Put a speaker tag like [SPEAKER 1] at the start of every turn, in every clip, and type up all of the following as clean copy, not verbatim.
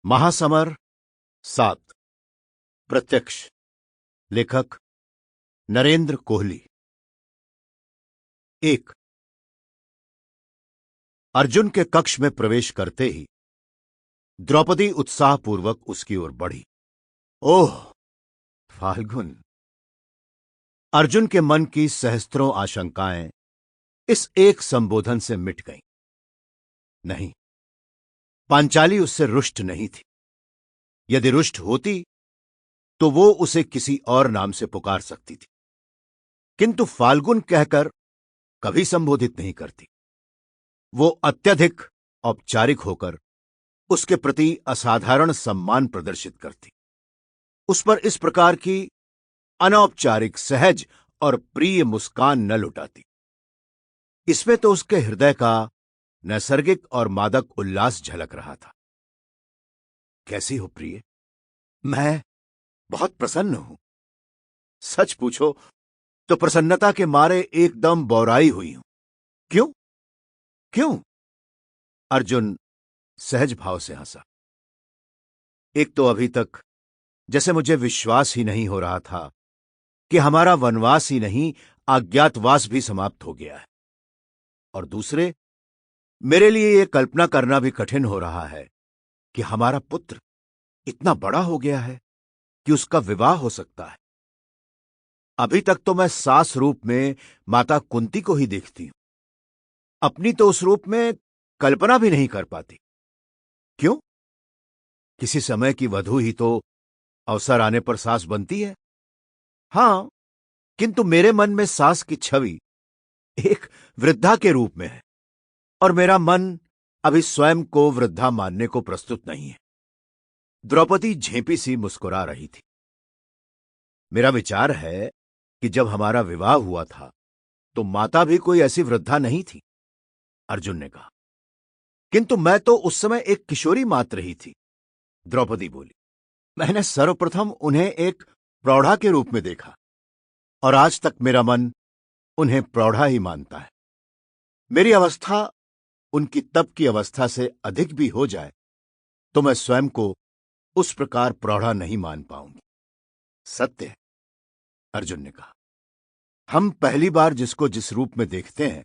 [SPEAKER 1] महासमर 7। प्रत्यक्ष। लेखक नरेंद्र कोहली। 1। अर्जुन के कक्ष में प्रवेश करते ही द्रौपदी उत्साहपूर्वक उसकी ओर बढ़ी। ओह फाल्गुन! अर्जुन के मन की सहस्त्रों आशंकाएं इस एक संबोधन से मिट गईं। नहीं, पांचाली उससे रुष्ट नहीं थी। यदि रुष्ट होती तो वो उसे किसी और नाम से पुकार सकती थी, किंतु फाल्गुन कहकर कभी संबोधित नहीं करती। वो अत्यधिक औपचारिक होकर उसके प्रति असाधारण सम्मान प्रदर्शित करती। उस पर इस प्रकार की अनौपचारिक, सहज और प्रिय मुस्कान न लुटाती। इसमें तो उसके हृदय का नैसर्गिक और मादक उल्लास झलक रहा था। कैसी हो प्रिय? मैं बहुत प्रसन्न हूं। सच पूछो तो प्रसन्नता के मारे एकदम बौराई हुई हूं। क्यों क्यों? अर्जुन सहज भाव से हंसा। एक तो अभी तक जैसे मुझे विश्वास ही नहीं हो रहा था कि हमारा वनवास ही नहीं, अज्ञातवास भी समाप्त हो गया है। और दूसरे, मेरे लिए यह कल्पना करना भी कठिन हो रहा है कि हमारा पुत्र इतना बड़ा हो गया है कि उसका विवाह हो सकता है। अभी तक तो मैं सास रूप में माता कुंती को ही देखती हूं। अपनी तो उस रूप में कल्पना भी नहीं कर पाती। क्यों? किसी समय की वधू ही तो अवसर आने पर सास बनती है। हां, किंतु मेरे मन में सास की छवि एक वृद्धा के रूप में है, और मेरा मन अभी स्वयं को वृद्धा मानने को प्रस्तुत नहीं है। द्रौपदी झेंपी सी मुस्कुरा रही थी। मेरा विचार है कि जब हमारा विवाह हुआ था तो माता भी कोई ऐसी वृद्धा नहीं थी, अर्जुन ने कहा। किंतु मैं तो उस समय एक किशोरी मात्र ही थी, द्रौपदी बोली। मैंने सर्वप्रथम उन्हें एक प्रौढ़ा के रूप में देखा, और आज तक मेरा मन उन्हें प्रौढ़ा ही मानता है। मेरी अवस्था उनकी तब की अवस्था से अधिक भी हो जाए तो मैं स्वयं को उस प्रकार प्रौढ़ा नहीं मान पाऊंगी। सत्य है, अर्जुन ने कहा। हम पहली बार जिसको जिस रूप में देखते हैं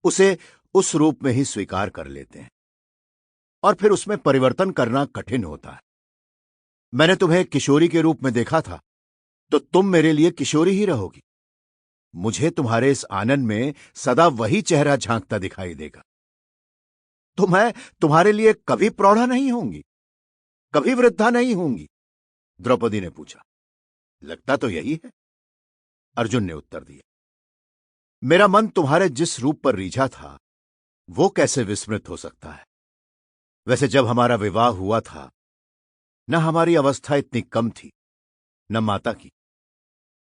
[SPEAKER 1] उसे उस रूप में ही स्वीकार कर लेते हैं, और फिर उसमें परिवर्तन करना कठिन होता है। मैंने तुम्हें किशोरी के रूप में देखा था तो तुम मेरे लिए किशोरी ही रहोगी। मुझे तुम्हारे इस आनंद में सदा वही चेहरा झांकता दिखाई देगा। तो मैं तुम्हारे लिए कभी प्रौढ़ा नहीं होंगी, कभी वृद्धा नहीं होंगी? द्रौपदी ने पूछा। लगता तो यही है, अर्जुन ने उत्तर दिया। मेरा मन तुम्हारे जिस रूप पर रीझा था वो कैसे विस्मृत हो सकता है? वैसे जब हमारा विवाह हुआ था न हमारी अवस्था इतनी कम थी, न माता की।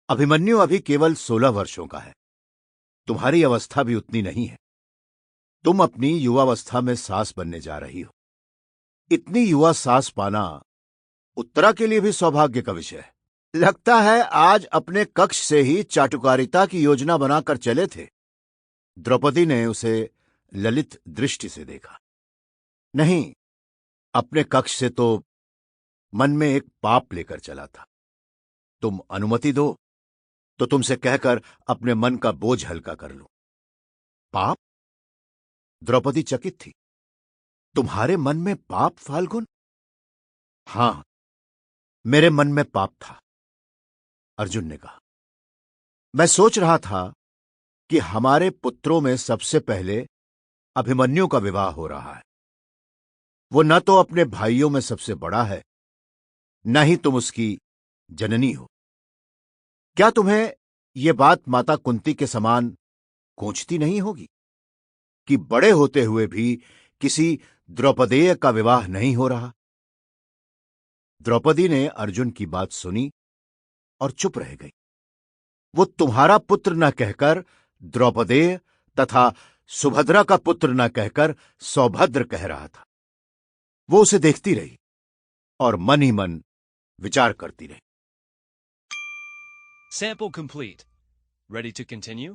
[SPEAKER 1] अभिमन्यु अभी केवल 16 वर्षों का है। तुम्हारी अवस्था भी उतनी नहीं है। तुम अपनी युवावस्था में सास बनने जा रही हो। इतनी युवा सास पाना उत्तरा के लिए भी सौभाग्य का विषय है। लगता है आज अपने कक्ष से ही चाटुकारिता की योजना बनाकर चले थे। द्रौपदी ने उसे ललित दृष्टि से देखा। नहीं, अपने कक्ष से तो मन में एक पाप लेकर चला था। तुम अनुमति दो तो तुमसे कहकर अपने मन का बोझ हल्का कर लूं। पाप? द्रौपदी चकित थी। तुम्हारे मन में पाप, फाल्गुन? हां, मेरे मन में पाप था, अर्जुन ने कहा। मैं सोच रहा था कि हमारे पुत्रों में सबसे पहले अभिमन्यु का विवाह हो रहा है। वो न तो अपने भाइयों में सबसे बड़ा है, न ही तुम उसकी जननी हो। क्या तुम्हें यह बात माता कुंती के समान कोंचती नहीं होगी कि बड़े होते हुए भी किसी द्रौपदेय का विवाह नहीं हो रहा? द्रौपदी ने अर्जुन की बात सुनी और चुप रह गई। वो तुम्हारा पुत्र न कहकर द्रौपदेय तथा सुभद्रा का पुत्र न कहकर सौभद्र कह रहा था। वो उसे देखती रही और मन ही मन विचार करती रही।
[SPEAKER 2] Sample complete. Ready to continue?